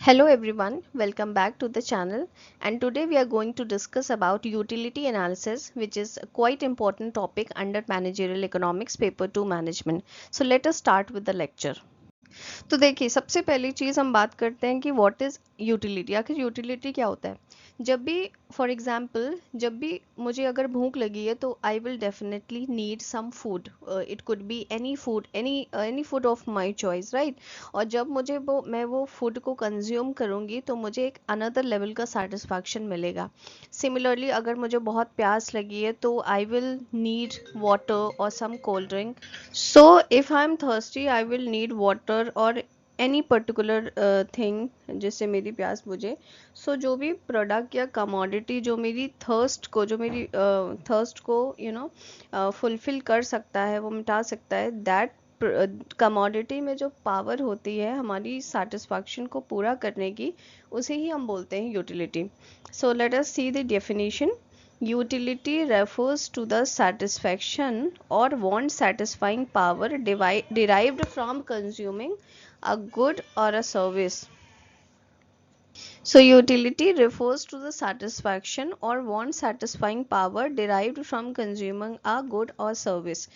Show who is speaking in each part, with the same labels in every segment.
Speaker 1: Hello everyone, welcome back to the channel, and today we are going to discuss about utility analysis, which is a quite important topic under managerial economics paper 2 management. So let us start with the lecture. तो देखिए, सबसे पहली चीज़ हम बात करते हैं कि what is utility. आखिर यूटिलिटी क्या होता है? जब भी फॉर एग्जांपल जब भी मुझे अगर भूख लगी है तो I will definitely need some food. It could be any food, any food of my choice, right. और जब मुझे वो फूड को कंज्यूम करूँगी तो मुझे एक अनदर लेवल का सेटिस्फैक्शन मिलेगा। सिमिलरली अगर मुझे बहुत प्यास लगी है तो आई विल नीड वाटर और some cold drink. So if I'm thirsty, I will need water or any particular thing जिससे मेरी प्यास बुझे। So जो भी प्रोडक्ट या कमोडिटी जो मेरी थर्स्ट को फुलफिल कर सकता है, वो मिटा सकता है, दैट कमोडिटी में जो पावर होती है हमारी सेटिस्फैक्शन को पूरा करने की, उसे ही हम बोलते हैं utility. So let us see the definition. Utility refers to the satisfaction or want satisfying power derived from consuming a good or a service. So utility refers to the satisfaction or want satisfying power derived from consuming a good or service.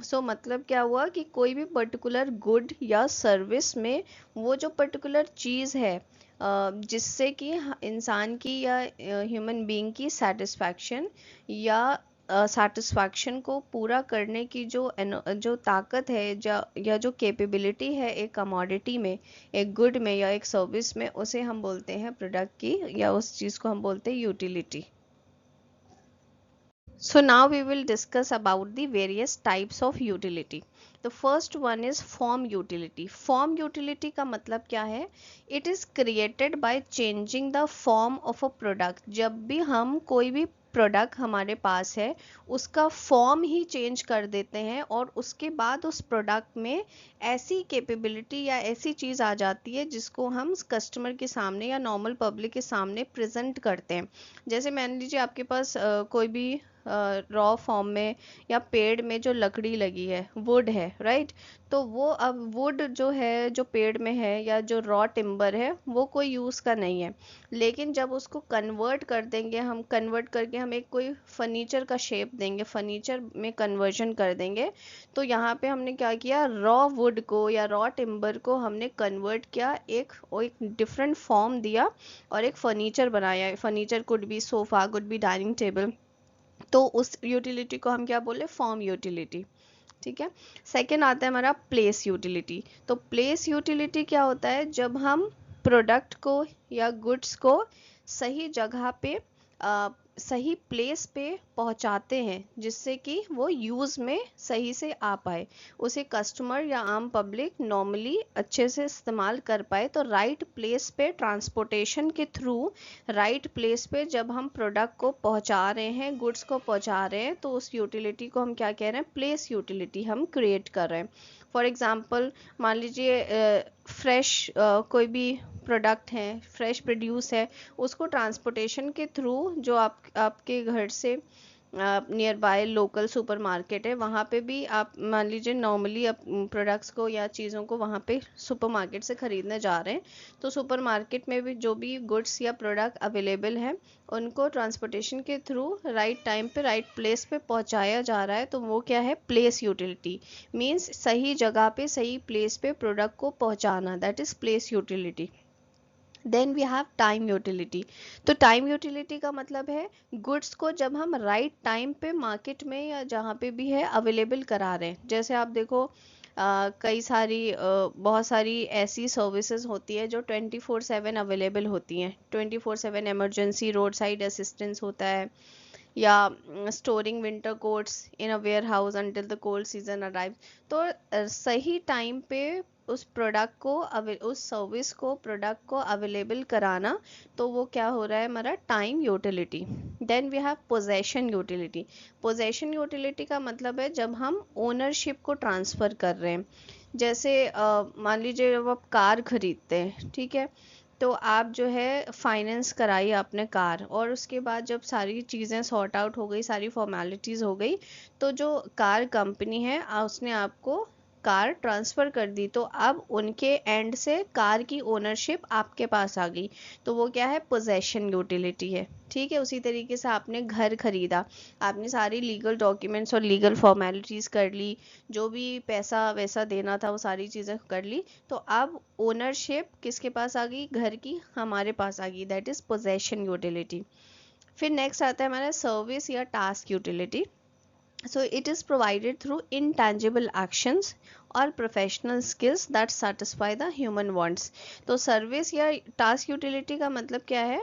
Speaker 1: So मतलब क्या हुआ कि कोई भी particular good या service में वो जो पर्टिकुलर चीज़ है जिससे कि इंसान की या ह्यूमन बीइंग की सेटिस्फैक्शन या सेटिस्फैक्शन को पूरा करने की जो ताकत है या जो कैपेबिलिटी है एक कमोडिटी में, एक गुड में या एक सर्विस में, उसे हम बोलते हैं प्रोडक्ट की, या उस चीज़ को हम बोलते हैं utility. So now we will discuss about the various types of utility. The first one is form utility. Form utility का मतलब क्या है? It is created by changing the form of a product. जब भी हम कोई भी प्रोडक्ट हमारे पास है उसका फॉर्म ही चेंज कर देते हैं और उसके बाद उस प्रोडक्ट में ऐसी कैपेबिलिटी या ऐसी चीज़ आ जाती है जिसको हम कस्टमर के सामने या नॉर्मल पब्लिक के सामने प्रेजेंट करते हैं। जैसे मान लीजिए आपके पास कोई भी रॉ फॉर्म में या पेड़ में जो लकड़ी लगी है, वुड है, राइट। तो वो अब वुड जो है, जो पेड़ में है या जो रॉ टिम्बर है, वो कोई यूज़ का नहीं है। लेकिन जब उसको कन्वर्ट करके हम एक कोई फर्नीचर का शेप देंगे, फर्नीचर में कन्वर्जन कर देंगे, तो यहाँ पे हमने क्या किया, रॉ वुड को या रॉ टिम्बर को हमने कन्वर्ट किया, एक डिफरेंट फॉर्म दिया और एक फर्नीचर बनाया। Furniture could be sofa, could be dining table. तो उस यूटिलिटी को हम क्या बोले, फॉर्म यूटिलिटी। ठीक है। सेकंड आता है हमारा प्लेस यूटिलिटी। तो प्लेस यूटिलिटी क्या होता है? जब हम प्रोडक्ट को या गुड्स को सही जगह पे सही प्लेस पे पहुंचाते हैं जिससे कि वो यूज़ में सही से आ पाए, उसे कस्टमर या आम पब्लिक नॉर्मली अच्छे से इस्तेमाल कर पाए। तो राइट प्लेस पे ट्रांसपोर्टेशन के थ्रू राइट प्लेस पे जब हम प्रोडक्ट को पहुंचा रहे हैं, गुड्स को पहुंचा रहे हैं, तो उस यूटिलिटी को हम क्या कह रहे हैं, प्लेस यूटिलिटी हम क्रिएट कर रहे हैं। फॉर एग्जांपल मान लीजिए फ्रेश कोई भी प्रोडक्ट है, फ्रेश प्रोड्यूस है, उसको ट्रांसपोर्टेशन के थ्रू जो आपके घर से नियर बाय लोकल सुपरमार्केट है, वहाँ पे भी आप मान लीजिए नॉर्मली आप प्रोडक्ट्स को या चीज़ों को वहाँ पे सुपरमार्केट से ख़रीदने जा रहे हैं, तो सुपरमार्केट में भी जो भी गुड्स या प्रोडक्ट अवेलेबल हैं उनको ट्रांसपोर्टेशन के थ्रू राइट टाइम पे राइट प्लेस पे पहुँचाया जा रहा है। तो वो क्या है, प्लेस यूटिलिटी। मीन्स सही जगह पे सही प्लेस पे प्रोडक्ट को पहुँचाना, that is place utility. Then we have time utility. तो टाइम यूटिलिटी का मतलब है गुड्स को जब हम राइट टाइम पे मार्केट में या जहाँ पे भी है अवेलेबल करा रहे हैं। जैसे आप देखो बहुत सारी ऐसी सर्विसेज होती है जो 24/7 अवेलेबल होती हैं। 24/7 इमरजेंसी रोड साइड असिस्टेंस होता है, या storing winter coats in a warehouse until the cold season arrive. तो सही टाइम पे उस सर्विस को, प्रोडक्ट को अवेलेबल कराना, तो वो क्या हो रहा है, हमारा time utility. Then we have possession utility. Possession utility का मतलब है जब हम ओनरशिप को ट्रांसफ़र कर रहे हैं। जैसे मान लीजिए जब आप कार खरीदते हैं, ठीक है, तो आप जो है फाइनेंस कराई आपने कार, और उसके बाद जब सारी चीज़ें सॉर्ट आउट हो गई, सारी फॉर्मेलिटीज़ हो गई, तो जो कार कंपनी है उसने आपको कार ट्रांसफ़र कर दी तो अब उनके एंड से कार की ओनरशिप आपके पास आ गई, तो वो क्या है, पोजेशन यूटिलिटी है। ठीक है, उसी तरीके से आपने घर खरीदा, आपने सारी लीगल डॉक्यूमेंट्स और लीगल फॉर्मेलिटीज़ कर ली, जो भी पैसा वैसा देना था वो सारी चीज़ें कर ली, तो अब ओनरशिप किसके पास आ गई, घर की हमारे पास आ गई, दैट इज़ पोजेशन यूटिलिटी। फिर नेक्स्ट आता है हमारा सर्विस या task utility. So it is provided through intangible actions or professional skills that satisfy the human wants. तो सर्विस या टास्क यूटिलिटी का मतलब क्या है,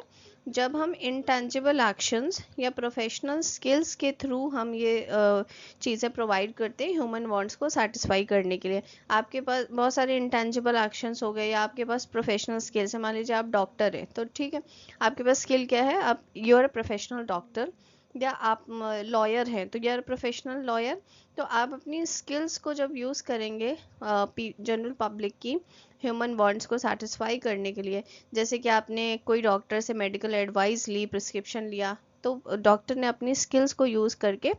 Speaker 1: जब हम इंटेंजिबल एक्शंस या प्रोफेशनल स्किल्स के थ्रू हम ये चीज़ें प्रोवाइड करते हैं ह्यूमन वांट्स को सेटिस्फाई करने के लिए। आपके पास बहुत सारे इंटेंजिबल एक्शंस हो गए या आपके पास प्रोफेशनल स्किल्स है, मान लीजिए आप डॉक्टर हैं तो ठीक है, आपके पास स्किल क्या है, आप you are a professional doctor, या आप लॉयर हैं तो यू आर प्रोफेशनल लॉयर। तो आप अपनी स्किल्स को जब यूज़ करेंगे जनरल पब्लिक की ह्यूमन वांट्स को सेटिस्फाई करने के लिए, जैसे कि आपने कोई डॉक्टर से मेडिकल एडवाइस ली, प्रिस्क्रिप्शन लिया, तो डॉक्टर ने अपनी स्किल्स को यूज़ करके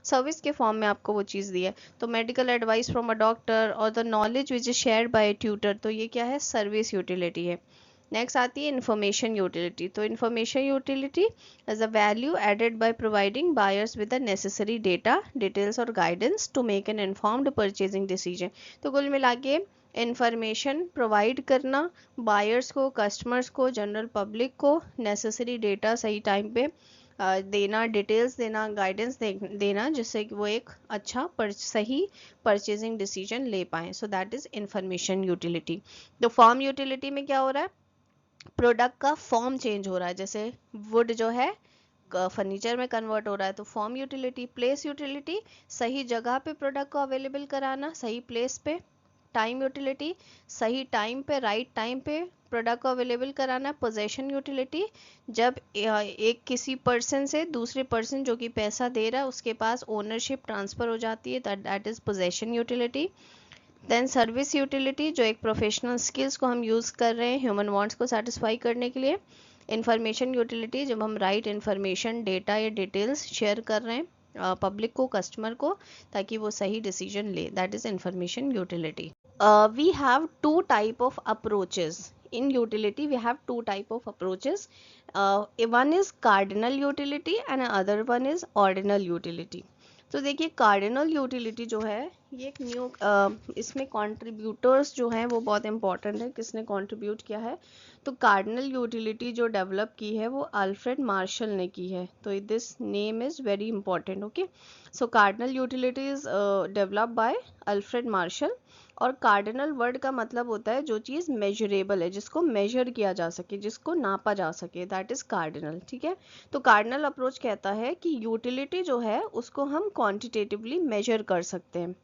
Speaker 1: सर्विस के फॉर्म में आपको वो चीज़ दी है, तो medical advice from a doctor और the knowledge which is shared by tutor, तो ये क्या है, सर्विस यूटिलिटी है। नेक्स्ट आती है इंफॉर्मेशन यूटिलिटी। तो information utility is a value added by providing buyers with the necessary data, details और guidance to make an informed purchasing decision. तो कुल मिला के इंफॉर्मेशन प्रोवाइड करना बायर्स को, कस्टमर्स को, जनरल पब्लिक को, नेसेसरी डेटा सही टाइम पे देना, डिटेल्स देना, गाइडेंस देना, जिससे कि वो एक अच्छा सही परचेजिंग डिसीजन ले पाएँ। So that is information utility. तो फॉर्म यूटिलिटी में क्या हो रहा है, प्रोडक्ट का फॉर्म चेंज हो रहा है, जैसे वुड जो है फर्नीचर में कन्वर्ट हो रहा है, तो फॉर्म यूटिलिटी। प्लेस यूटिलिटी, सही जगह पे प्रोडक्ट को अवेलेबल कराना, सही प्लेस पे। टाइम यूटिलिटी, सही टाइम पे, राइट टाइम पे प्रोडक्ट को अवेलेबल कराना। पोजेशन यूटिलिटी, जब एक किसी पर्सन से दूसरे पर्सन जो कि पैसा दे रहा है उसके पास ओनरशिप ट्रांसफर हो जाती है, that is possession utility. Then service utility, जो एक प्रोफेशनल स्किल्स को हम यूज़ कर रहे हैं ह्यूमन वांट्स को सेटिस्फाई करने के लिए। इंफॉर्मेशन यूटिलिटी, जब हम राइट इन्फॉर्मेशन, डेटा या डिटेल्स शेयर कर रहे हैं पब्लिक को, कस्टमर को, ताकि वो सही डिसीजन ले, that is information utility. We have two type of approaches in utility. We have two type of approaches. One is cardinal utility and other one is ordinal utility. तो देखिए cardinal utility जो है ये एक new इसमें contributors जो हैं वो बहुत इंपॉर्टेंट है, किसने कंट्रीब्यूट किया है। तो कार्डिनल यूटिलिटी जो डेवलप की है वो अल्फ्रेड मार्शल ने की है, तो this name is very important. Okay, so cardinal utility is develop by Alfred Marshall. और कार्डिनल वर्ड का मतलब होता है जो चीज़ मेजरेबल है, जिसको मेजर किया जा सके, जिसको नापा जा सके, दैट इज कार्डिनल। ठीक है, तो कार्डिनल अप्रोच कहता है कि यूटिलिटी जो है उसको हम क्वांटिटेटिवली मेजर कर सकते हैं।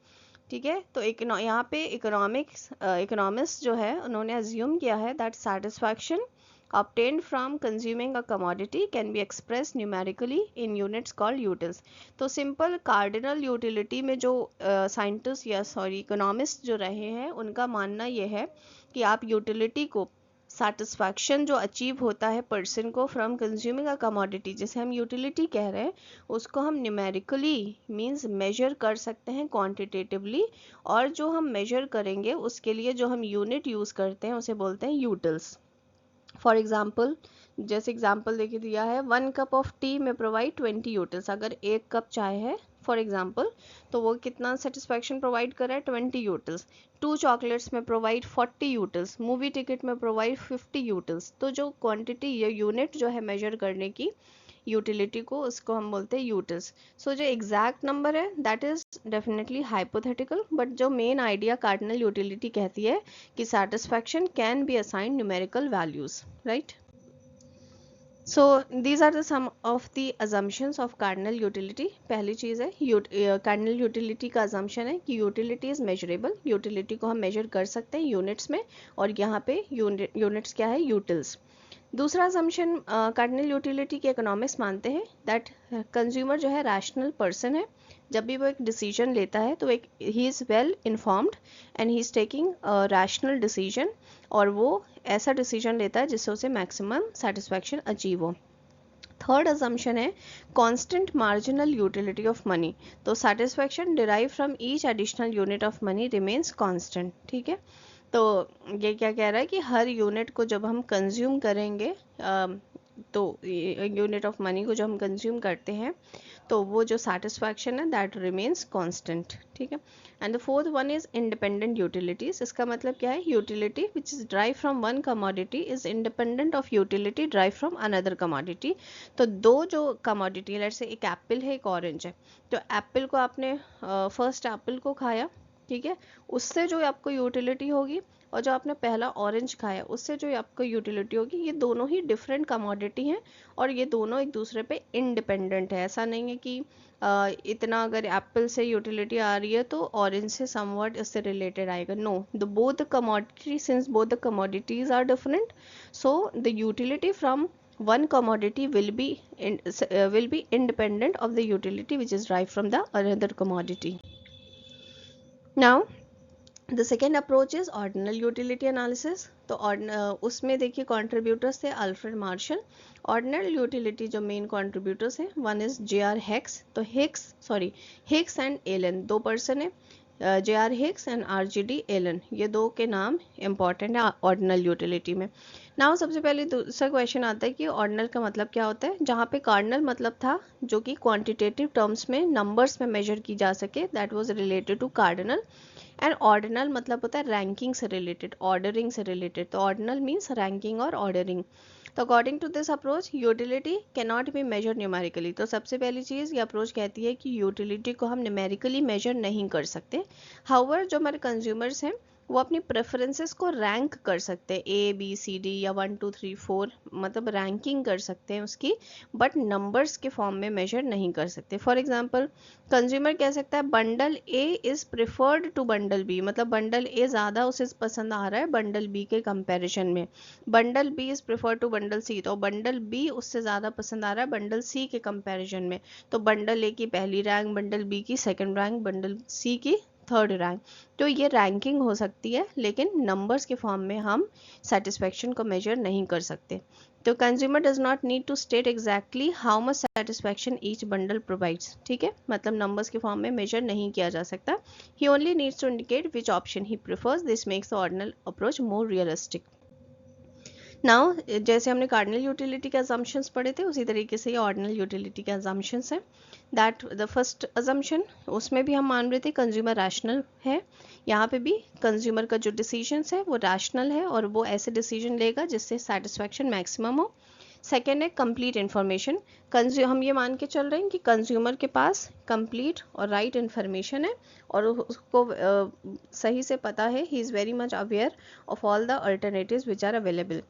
Speaker 1: ठीक है, तो यहाँ पे इकोनॉमिक्स जो है उन्होंने अज्यूम किया है that satisfaction obtained from consuming a commodity can be expressed numerically in units called utils। तो सिंपल कार्डिनल यूटिलिटी में जो साइंटिस्ट या इकोनॉमिस्ट जो रहे हैं उनका मानना यह है कि आप यूटिलिटी को, सेटिस्फैक्शन जो अचीव होता है पर्सन को फ्रॉम कंज्यूमिंग अ कमोडिटी, जिसे हम यूटिलिटी कह रहे हैं, उसको हम न्यूमेरिकली मींस मेजर कर सकते हैं क्वांटिटेटिवली। और जो हम मेजर करेंगे उसके लिए जो हम यूनिट यूज़ करते हैं उसे बोलते हैं यूटिल्स। फॉर एग्जाम्पल, जैसे एग्जाम्पल देखिए दिया है, 1 कप ऑफ टी में प्रोवाइड 20 यूटिल्स। अगर 1 कप चाय है फॉर एग्जाम्पल, तो वो कितना सेटिस्फैक्शन प्रोवाइड कर रहा है, 20 यूटिल्स। 2 चॉकलेट्स में प्रोवाइड 40 यूटिल्स, मूवी टिकट में प्रोवाइड 50 यूटिल्स। तो जो क्वांटिटी या यूनिट जो है मेजर करने की यूटिलिटी को, उसको हम बोलते हैं यूटिल्स। सो जो एग्जैक्ट नंबर है that is definitely hypothetical, but जो मेन आइडिया कार्डिनल यूटिलिटी कहती है कि satisfaction can be assigned numerical values, right. So these are the some of the assumptions of cardinal utility. पहली चीज़ है cardinal utility का assumption है कि यूटिलिटी इज मेजरेबल, यूटिलिटी को हम मेजर कर सकते हैं यूनिट्स में, और यहाँ पे यूनिट्स क्या है, यूटिल्स। दूसरा असम्पशन कार्डिनल यूटिलिटी के इकोनॉमिक्स मानते हैं दैट कंज्यूमर जो है रैशनल पर्सन है, जब भी वो एक डिसीजन लेता है तो एक he is well informed and he is taking rational decision, और वो ऐसा डिसीजन लेता है जिससे उसे मैक्सिमम सेटिस्फैक्शन अचीव हो। थर्ड assumption है constant marginal utility of money, तो satisfaction derived from each additional unit of money remains constant. ठीक है, तो ये क्या कह रहा है कि हर यूनिट को जब हम कंज्यूम करेंगे तो यूनिट ऑफ मनी को जब हम कंज्यूम करते हैं तो वो जो सेटिस्फैक्शन है दैट रिमेन्स कांस्टेंट. ठीक है, and the fourth one is independent utilities. इसका मतलब क्या है, utility which is drive from one commodity is independent of utility drive from another commodity. तो दो जो कमोडिटी, लेट्स से एक एप्पल है एक ऑरेंज है, तो एप्पल को आपने फर्स्ट एप्पल को खाया, ठीक है, उससे जो आपको यूटिलिटी होगी और जो आपने पहला ऑरेंज खाया उससे जो आपको यूटिलिटी होगी, ये दोनों ही डिफरेंट कमोडिटी हैं और ये दोनों एक दूसरे पे इंडिपेंडेंट है. ऐसा नहीं है कि इतना अगर एप्पल से यूटिलिटी आ रही है तो ऑरेंज से समवट इससे रिलेटेड आएगा. No, the both the commodity, since both the commodities are different, so the utility from one commodity will be independent of the utility which is derived from the another commodity. Now the second approach is ordinal utility analysis. तो उसमें देखिए contributors थे Alfred Marshall. Ordinal utility जो main contributors हैं, one is J R. Hicks. तो Hicks and Allen दो person है, J R. Hicks and R G D. Allen, ये दो के नाम इंपॉर्टेंट है ऑर्डिनल यूटिलिटी में. नाउ सबसे पहले दूसरा क्वेश्चन आता है कि ऑर्डिनल का मतलब क्या होता है. जहाँ पे कार्डिनल मतलब था जो कि क्वांटिटेटिव टर्म्स में नंबर्स में मेजर की जा सके, that was related to cardinal. And ordinal मतलब होता है रैंकिंग से रिलेटेड, ऑर्डरिंग से रिलेटेड. तो ऑर्डिनल मीन्स रैंकिंग और ऑर्डरिंग. तो according to this approach utility can not be measure numerically. तो सबसे पहली चीज़ ये अप्रोच कहती है कि यूटिलिटी को हम न्यूमेरिकली मेजर नहीं कर सकते. हाउएवर जो हमारे कंज्यूमर्स हैं वो अपनी प्रेफरेंसेस को रैंक कर सकते हैं, ए बी सी डी या 1 2 3 4, मतलब रैंकिंग कर सकते हैं उसकी, बट नंबर्स के फॉर्म में मेजर नहीं कर सकते. फॉर एग्जांपल कंज्यूमर कह सकता है bundle A is preferred to bundle B, मतलब बंडल ए ज़्यादा उसे पसंद आ रहा है बंडल बी के कंपैरिजन में. Bundle B is preferred to bundle C, तो बंडल बी उससे ज़्यादा पसंद आ रहा है बंडल सी के कंपैरिजन में. तो बंडल ए की पहली रैंक, बंडल बी की सेकंड रैंक, बंडल सी की थर्ड रैंक. तो ये रैंकिंग हो सकती है लेकिन नंबर्स के फॉर्म में हम सेटिस्फेक्शन को मेजर नहीं कर सकते. तो consumer does not need to state exactly how much satisfaction each bundle provides. ठीक है, मतलब नंबर्स के फॉर्म में मेजर नहीं किया जा सकता. He only needs to indicate which option he prefers. This makes the ordinal approach more realistic. Now जैसे हमने कार्डिनल यूटिलिटी के अजम्पशंस पढ़े थे उसी तरीके से ये ऑर्डिनल यूटिलिटी के अजम्पशंस हैं. दैट द फर्स्ट अजम्पशन, उसमें भी हम मान रहे थे कंज्यूमर रैशनल है. यहाँ पे भी कंज्यूमर का जो डिसीजंस है वो रैशनल है और वो ऐसे डिसीजन लेगा जिससे सेटिस्फैक्शन मैक्सिमम हो. सेकेंड है कंप्लीट इन्फॉर्मेशन. हम ये मान के चल रहे हैं कि कंज्यूमर के पास कंप्लीट और राइट इन्फॉर्मेशन है और उसको सही से पता है, he is very much aware of all the alternatives which are available.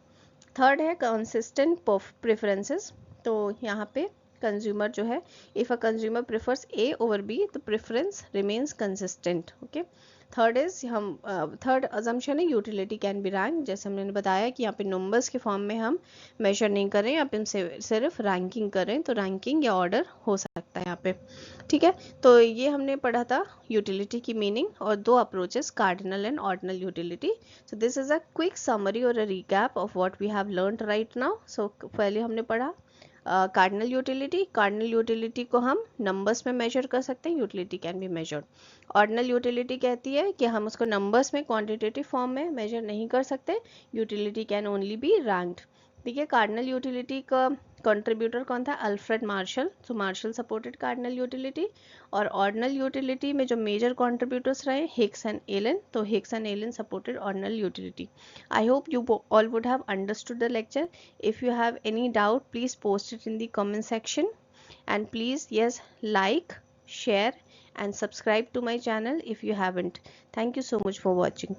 Speaker 1: Third है कंसिस्टेंट प्रेफरेंसेस. तो यहाँ पे कंज्यूमर जो है, if a consumer prefers A over B the preference remains consistent. Okay, third is third assumption है utility can be rank. जैसे हमने बताया कि यहाँ पे नंबर्स के फॉर्म में हम मेजर नहीं कर रहे हैं, यहाँ पे हम सिर्फ रैंकिंग कर रहे हैं, तो रैंकिंग या ऑर्डर हो सकता है यहाँ पे. ठीक है, तो ये हमने पढ़ा था यूटिलिटी की मीनिंग और दो approaches, cardinal and ordinal utility. So this is a quick summary और a recap of what we have learned right now. So पहले हमने पढ़ा कार्डिनल यूटिलिटी. कार्डिनल यूटिलिटी को हम नंबर्स में मेजर कर सकते हैं, utility can be measured. Ordinal utility कहती है कि हम उसको नंबर्स में क्वांटिटेटिव फॉर्म में मेजर नहीं कर सकते, utility can only be ranked. देखिए कार्डिनल यूटिलिटी का कंट्रीब्यूटर कौन था, Alfred Marshall. So Marshall supported cardinal utility. और ऑर्डिनल यूटिलिटी में जो मेजर कंट्रीब्यूटर्स रहे हिक्स एंड एलन, तो Hicks and Allen supported ordinal utility. I hope you all would have understood the lecture. If you have any doubt, please post it in the comment section. And please, yes, like, share and subscribe to my channel if you haven't. Thank you so much for watching.